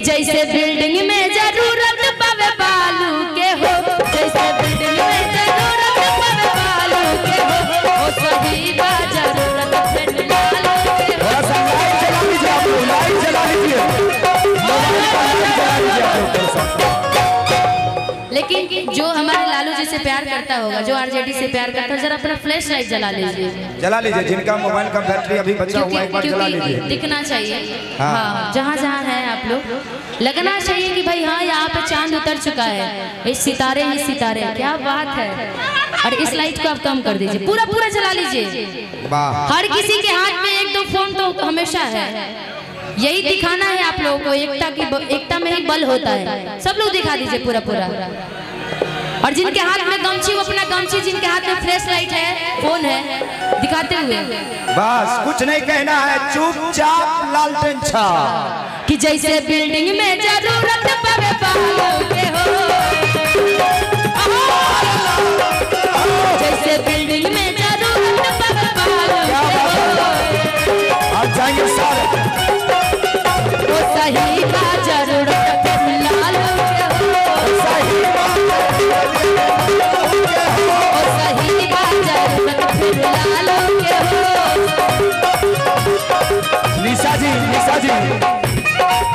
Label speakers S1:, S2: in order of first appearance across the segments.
S1: जैसे बिल्डिंग में जरूरत पवे बालू के हो, जैसे बिल्डिंग में जरूरत पवे बालू के हो, ओ सही बा जरूरत फिर लालू के हो।
S2: थोड़ा सा लाइट जला लीजिए।
S1: लेकिन जो हमारे लालू जी से प्यार करता होगा, जो आरजेडी से प्यार करता है, जरा अपना फ्लैश लाइट जला लीजिए।
S2: जला लीजिए, जिनका मोबाइल का बैटरी अभी बचा हुआ है एक बार जला लीजिए।
S1: दिखना चाहिए, हाँ जहाँ जहाँ है आप लोग लगना चाहिए कि भाई हाँ यहाँ पे चांद उतर चुका है, ये सितारे ही सितारे, क्या बात है। और इस लाइट को आप कम कर दीजिए, पूरा पूरा जला लीजिए। हर किसी के हाथ में एक दो फोन तो हमेशा है, यही दिखाना है आप लोगों को, एकता में ही बल होता है। सब लोग दिखा दीजिए पूरा पूरा। और जिनके हाथ में गमछी वो अपना गमछी, जिनके हाथ में फ्लैश लाइट है, फोन है, दिखाते हुए
S2: बस कुछ नहीं कहना है, चुपचाप लालटेन छा।
S1: कि जैसे बिल्डिंग में जरूरत पवे बालू के हो, जैसे बिल्डिंग में जरूरत पवे बालू के हो,
S2: आप जाइए सारे
S1: वो सही बा जरूरत फिर लालू के हो, सही बा जरूरत फिर लालू के हो।
S2: निशा जी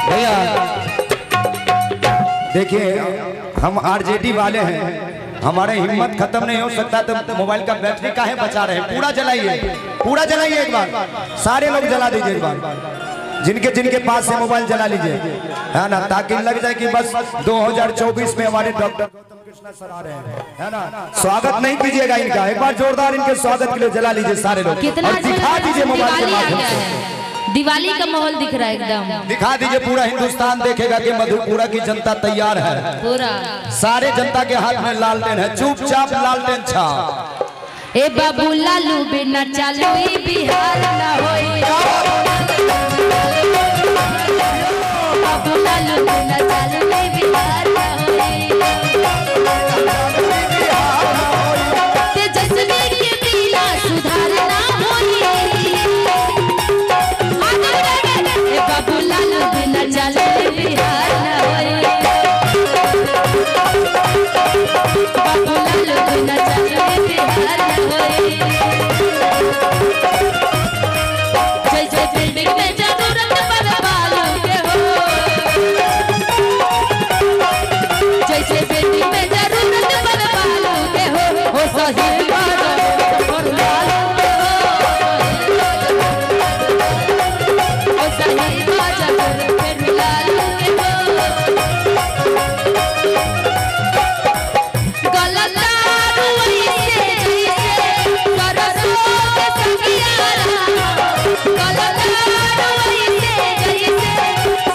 S2: भैया देखिए, हम आरजेडी वाले हैं, हमारे हिम्मत खत्म नहीं हो सकता तो मोबाइल का बैटरी काहे बचा रहे हैं। पूरा जलाइए एक बार, सारे लोग जला दीजिए एक बार, जिनके जिनके पास है मोबाइल जला लीजिए, है ना, ताकि लग जाए कि बस 2024 में हमारे डॉक्टर गौतम कृष्णा सर आ रहे हैं, है ना। स्वागत नहीं कीजिएगा इनका, एक बार जोरदार इनके स्वागत के लिए जला लीजिए सारे लोग, और दिखा दीजिए मोबाइल के माध्यम से।
S1: दिवाली का माहौल दिख रहा है एकदम,
S2: दिखा दीजिए, पूरा हिंदुस्तान देखेगा कि मधुपुरा की जनता तैयार है।
S1: पूरा
S2: सारे जनता के हाथ में लालटेन है, चुपचाप लालटेन छा।
S1: ए बाबू लालू बिना चालू ही बिहार ना होई, बाबू लालू बिना चालू ही बिहार ना होई, तेजस्वी के बिना सुधार ना होई, ए बाबू लालू बिना चालू ही बिहार ना होई, बाबू लालू बिना चालू ही बिहार ना होई। जैसे बिल्डिंग में जरूरत पवे बालू के हो, जैसे बिल्डिंग में जरूरत पवे बालू के हो, हो सही बात और लालू के हो, हो सही बात फिर लालू के हो। गलत रुई से जैसे सरसों के सगियारा, गलत रुई से जैसे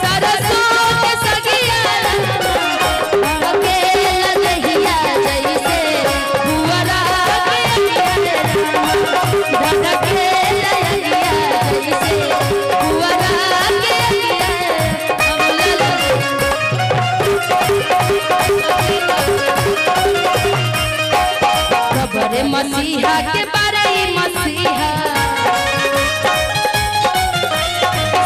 S1: सरसों के सगियारा, अकेला दहिया जैसे बुआरा के अकेला, अकेला दहिया जैसे बुआरा के खबरे मसीहा के बारे मसीहा,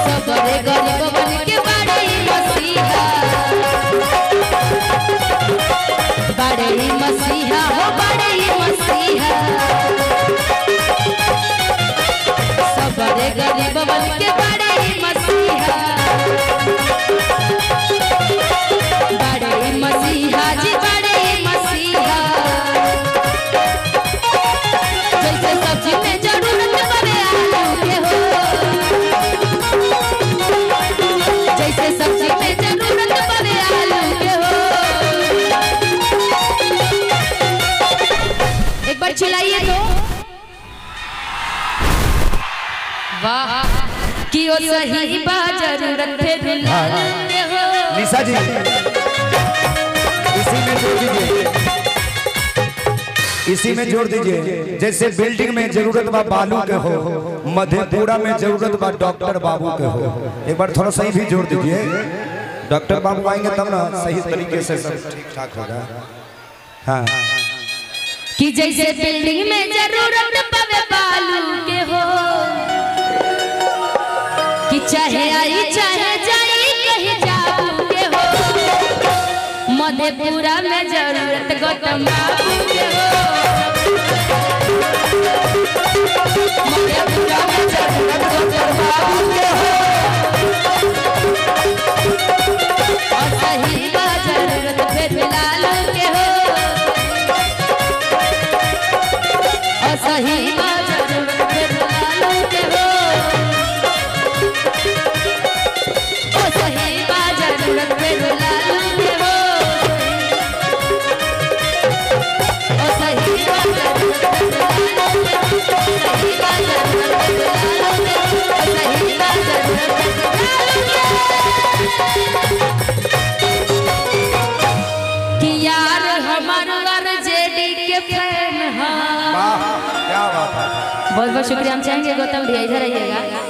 S1: सबरे गरीब बन के बारे मसीहा, बारे मसीहा हो बारे मसीहा, सबरे गरीब बन के बारे मसीहा, बारे मसीहा जी बारे मसीहा। जैसे सब्जी में जरूरत पवे आलू के हो, जैसे सब्जी में जरूरत पवे आलू के हो। एक बार चिल्लाइए तो, वाह कि ओ सही बा जरूरत फिर लालू के हो।
S2: निशा जी इसी में जोड़ दीजिए, जैसे बिल्डिंग में जरूरत बा बालू के हो, मधेपुरा में जरूरत बा डॉक्टर बाबू के हो। एक बार थोड़ा सही भी जोड़ दीजिए, डॉक्टर बाबू आएंगे तब ना सही तरीके से सब ठीक ठाक होगा। हाँ
S1: कि जैसे बिल्डिंग में जरूरत पवे बालू के हो, कि चाहे आई चाहे जाई कहीं जाऊं मधेपुरा में जरूरत गौतम बाबू के हो, मधेपुरा में जरूरत गौतम बाबू के हो, और सही बा जरूरत भेलाल के हो, और सही बा जरूरत भेलाल के हो, और सही बा जरूरत भेलाल के हो, और सही बा जरूरत भेलाल के हो, सही बा जरूरत भेलाल के हो, और सही बा जरूरत भेलाल के हो। कि यार हमार आरजेडी के फैन है।
S2: वाह क्या बात है।
S1: बहुत बहुत शुक्रिया। हम चाहेंगे गौतम भैया इधर आइएगा।